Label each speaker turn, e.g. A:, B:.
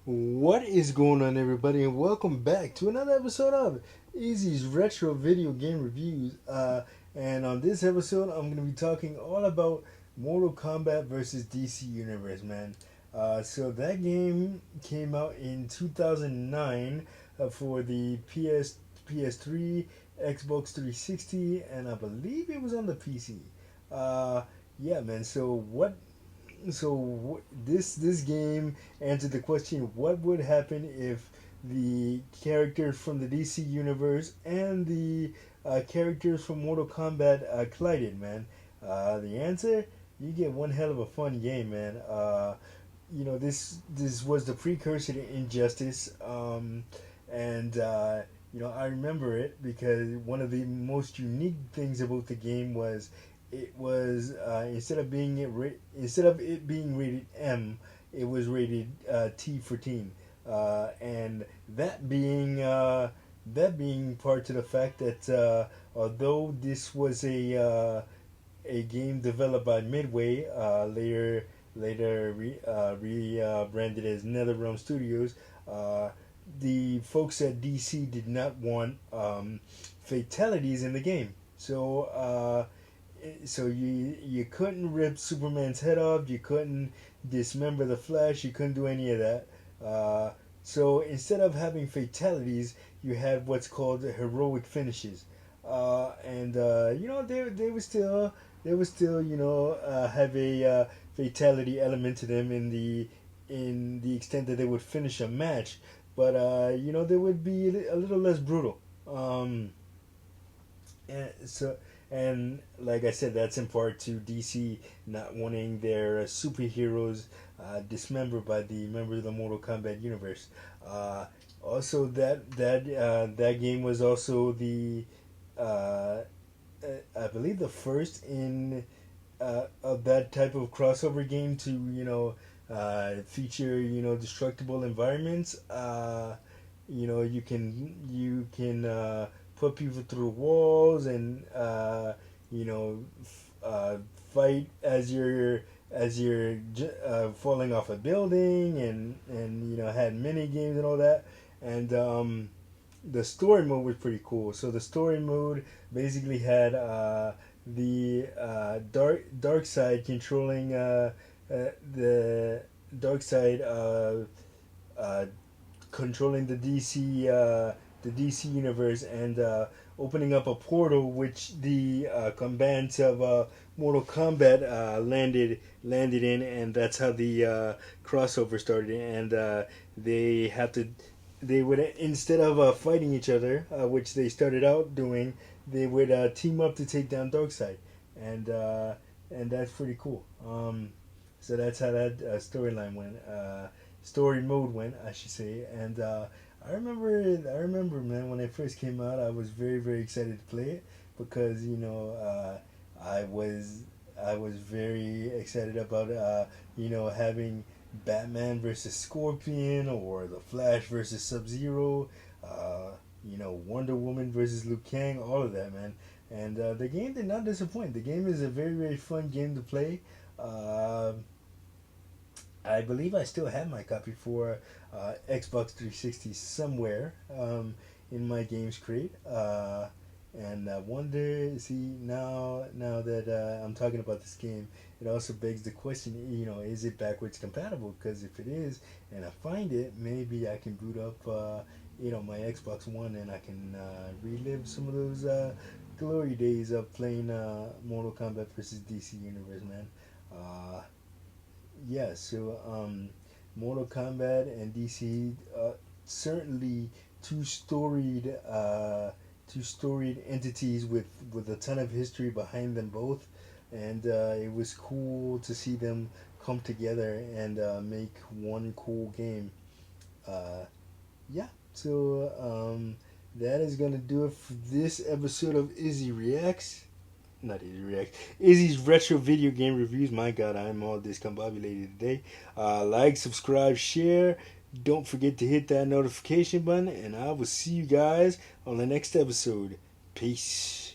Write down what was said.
A: What is going on, everybody, and welcome back to another episode of Izzy's Retro Video Game Reviews. And on this episode, I'm going to be talking all about Mortal Kombat versus DC Universe, man. So that game came out in 2009 for the PS3, Xbox 360, and I believe it was on the PC. Yeah, man. This game answered the question: what would happen if the characters from the DC universe and the characters from Mortal Kombat collided, man? The answer: you get one hell of a fun game, man. This was the precursor to Injustice, and I remember it because one of the most unique things about the game was it was instead of it being rated M, it was rated T for teen, and that being part to the fact that although this was a game developed by Midway, later rebranded as NetherRealm Studios. The folks at DC did not want fatalities in the game, so you couldn't rip Superman's head off, you couldn't dismember the Flash, you couldn't do any of that. So instead of having fatalities, you had what's called heroic finishes, and they would still have a fatality element to them in the extent that they would finish a match, but they would be a little less brutal. And so and like I said, that's in part to DC not wanting their superheroes dismembered by the members of the Mortal Kombat universe. Also, that game was also uh, I believe the first in of that type of crossover game to feature destructible environments. You can put people through walls and you know fight as you're falling off a building, and had mini games and all that. And the story mode was pretty cool. So the story mode basically had the dark side controlling the dark side uh, controlling the DC universe, and opening up a portal which the combatants of Mortal Kombat landed in, and that's how the crossover started. And they would, instead of fighting each other, which they started out doing, they would team up to take down Darkseid, and and that's pretty cool. So that's how that storyline went. Story mode went, I should say. And I remember, man, when it first came out, I was very, very excited to play it because I was very excited about having Batman versus Scorpion, or the Flash versus Sub Zero, Wonder Woman versus Liu Kang, all of that, man. And the game did not disappoint. The game is a very, very fun game to play. Uh, I believe I still have my copy for Xbox 360 somewhere in my games crate. And I wonder, see, now that I'm talking about this game, it also begs the question, is it backwards compatible? Because if it is, and I find it, maybe I can boot up, my Xbox One, and I can relive some of those glory days of playing Mortal Kombat versus DC Universe, man. Uh, yeah, so Mortal Kombat and DC, certainly two storied two storied entities with a ton of history behind them both, and it was cool to see them come together and make one cool game. Uh, yeah, so that is gonna do it for this episode of Izzy Reacts. Not Izzy Reacts. Izzy's retro video game reviews. My God, I'm all discombobulated today. Like, subscribe, share. Don't forget to hit that notification button, and I will see you guys on the next episode. Peace.